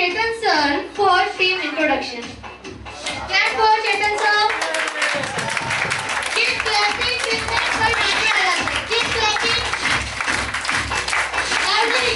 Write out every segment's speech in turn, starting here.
Chetan sir for team introduction. Clap for Chetan sir. Keep clapping, keep clapping. Keep clapping. Loudly.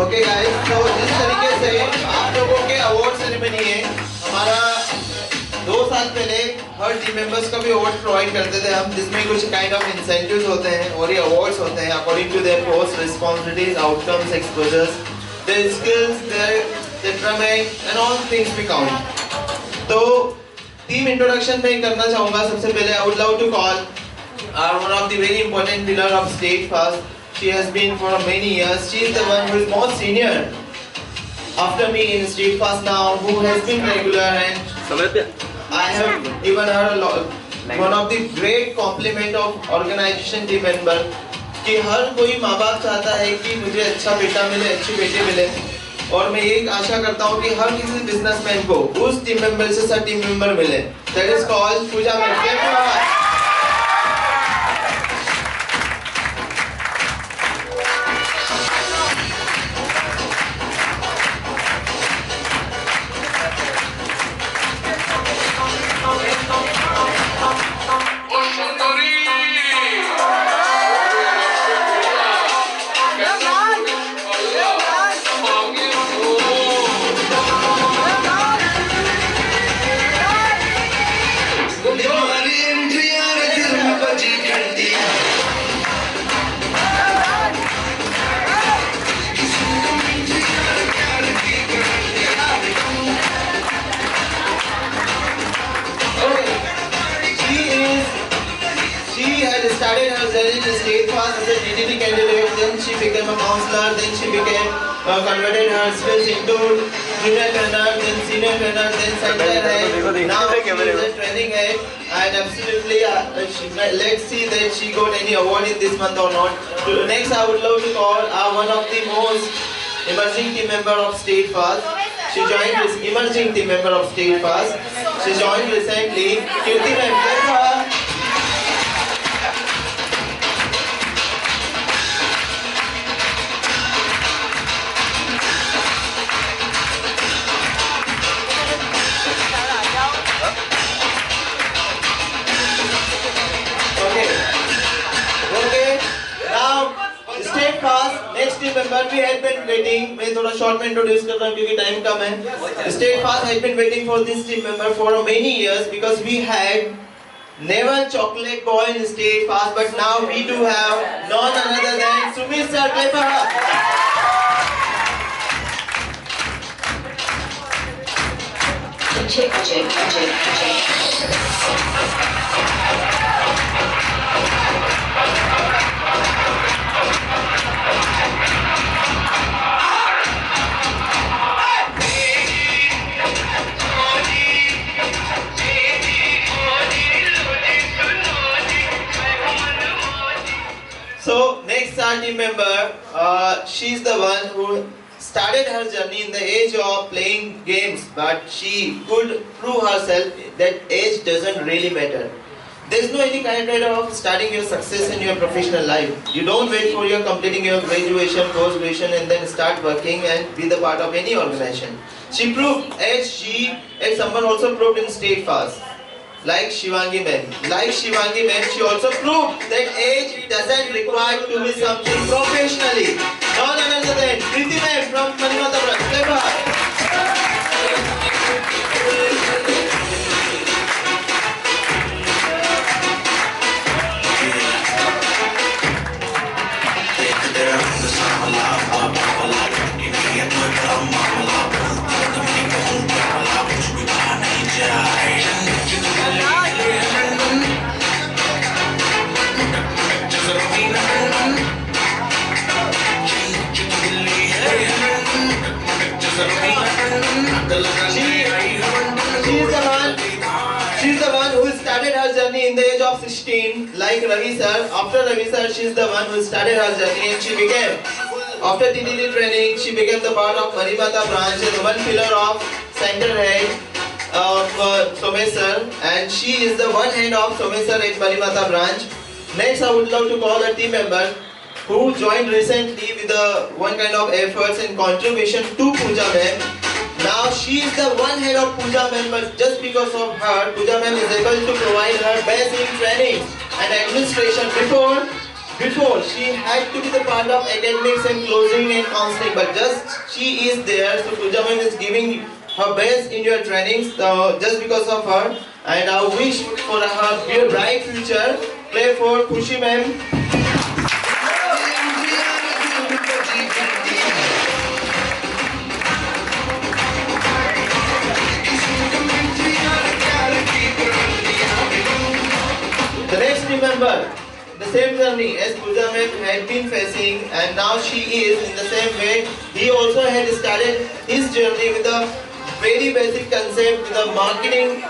Okay guys, तो जिस तरीके से आप लोगों के अवार्ड सेरेमनी है, हमारा 2 साल पहले हर टीम मेंबर्स का भी अवार्ड प्रोवाइड करते थे हम, जिसमें कुछ काइंड ऑफ इंसेंटिव्स होते हैं और ये अवार्ड्स होते हैं according to their post responsibilities, outcomes, exposures, their skills, their temperament and all things we count. तो टीम इंट्रोडक्शन में करना चाहूंगा। सबसे पहले I would love to call one of the very important pillar of steadfast. She has been for many years. She is the one who is more senior after me in Steadfast now, who has been regular, and I have given her one of the great compliment of organization team member कि हर कोई माँ बाप चाहता है कि मुझे अच्छा बेटा मिले, अच्छी बेटी मिले, और मैं एक आशा करता हूँ कि हर किसी बिजनेसमैन को उस टीम मेंबर से सब टीम मेंबर मिले. That is called Pooja ma'am. Started her journey in Steadfast as a DDT candidate, then she became a counselor, then she became converted her skills into junior trainer, then senior trainer, then center head. Now she is a training head, and absolutely let's see that she got any award in this month or not. Next, I would love to call one of the most emerging team member of Steadfast. She joined this emerging team member of Steadfast. She joined recently. Kirti ma'am, next team member we had been waiting. मैं थोड़ा short में introduce कर रहा हूँ क्योंकि time कम है. Steadfast had been waiting for this team member for many years because we had never chocolate boy in Steadfast, but now we do have none other than Sumit sir. Clap for her. So next our team member, she's the one who started her journey in the age of playing games, but she could prove herself that age doesn't really matter. There's no any kind of starting your success in your professional life. You don't wait for your completing your graduation, post-graduation, and then start working and be the part of any organization. She proved, as someone also proved in Steadfast. Like Shivangi ma'am. She also proved that age doesn't require to be something professionally. None other than Preeti ma'am from Manimathapuram. team like Ravi sir. After Ravi sir, she is the one who started her journey and she became, after TTD training, she became the part of Marimata branch and one pillar of center head of Somesh sir, and she is the one hand of Somesh sir at Marimata branch. Next, I would love to call a team member who joined recently with one kind of efforts and contribution to Pooja ma'am. Now she is the one head of Pooja ma'am, but just because of her, Pooja ma'am is able to provide her best in training and administration. Before she had to be the part of academics and closing and counseling, but just she is there. So Pooja ma'am is giving her best in your trainings just because of her, and I wish for her bright future. Play for Khushi ma'am. The next team member, the same journey as Pooja ma'am had been facing, and now she is in the same way. He also had started his journey with a very basic concept with a marketing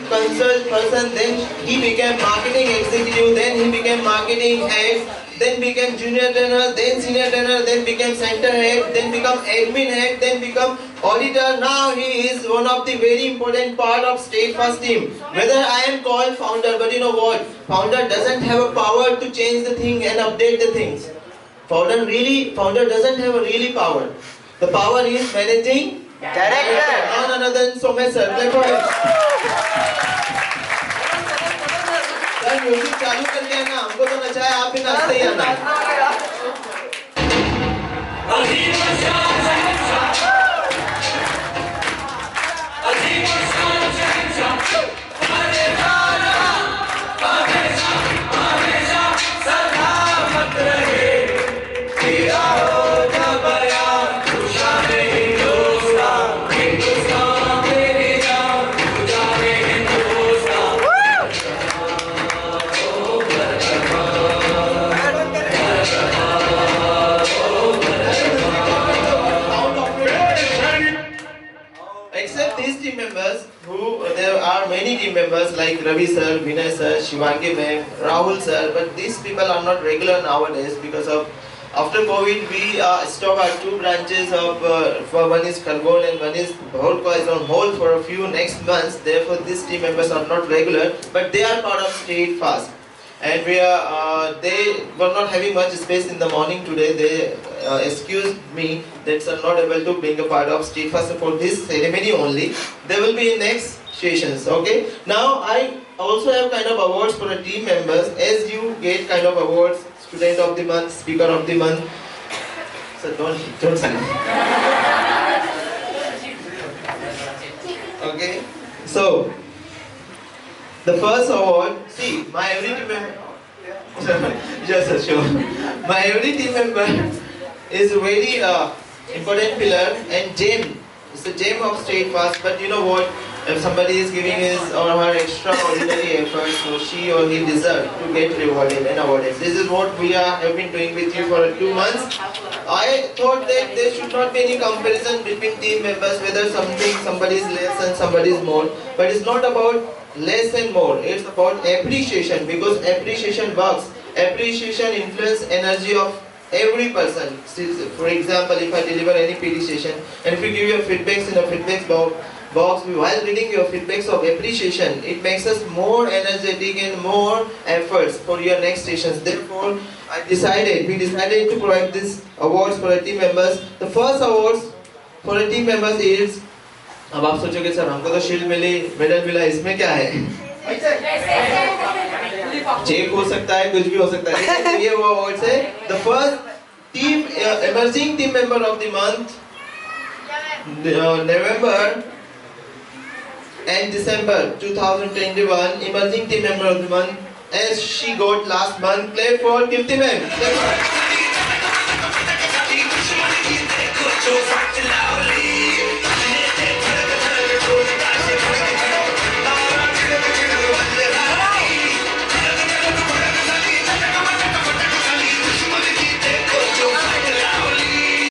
consult person. Then he became marketing executive. Then he became marketing head. Then became junior trainer. Then senior trainer. Then became center head. Then become admin head. Then become auditor. Now he is one of the very important part of Steadfast team. Whether I am called founder, but you know what? Founder doesn't have a power to change the thing and update the things. Founder doesn't have a really power. The power is managing director. None other than Somesh sir. Clap for him. Sir music चालू करके है ना, हमको तो नचाए, आप भी नाचते ही आना। There are many team members like Ravi sir, Vinay sir, Shivangi ma'am, Rahul sir, but these people are not regular nowadays because of after COVID we stopped our two branches of one is Khargone and one is Bhaulka is on hold for a few next months. Therefore these team members are not regular, but they are part of Steadfast. And they were not having much space in the morning today. They excused me that are not able to being a part of Steadfast for this ceremony only. They will be in next sessions. Okay. Now I also have kind of awards for the team members. As you get kind of awards, Student of the Month, Speaker of the Month. So don't sign. Okay. So. The first award, see, my every team member, yes, sure. My every team member is a very important pillar and gem. It's a gem of Steadfast. But you know what? If somebody is giving his or her extraordinary effort, so she or he deserves to get rewarded and awarded. This is what we have been doing with you for 2 months. I thought that there should not be any comparison between team members, whether somebody is less and somebody is more. But it's not about less and more, it's about appreciation, because appreciation works. Appreciation influences energy of every person. For example, if I deliver any PD session and if you give your feedbacks in a feedback box, while reading your feedbacks of appreciation, it makes us more energetic and more efforts for your next sessions. Therefore, we decided to provide these awards for our team members. The first awards for our team members is, अब आप सोचोगे sir हमको तो shield मिली, medal मिला, इसमें क्या है? Check हो सकता है, कुछ भी हो सकता है, लेकिन ये वो अवार्ड्स है. The first team emerging team member of the month, November and December 2021, emerging team member of the month, as she got last month. Play for Kirti ma'am.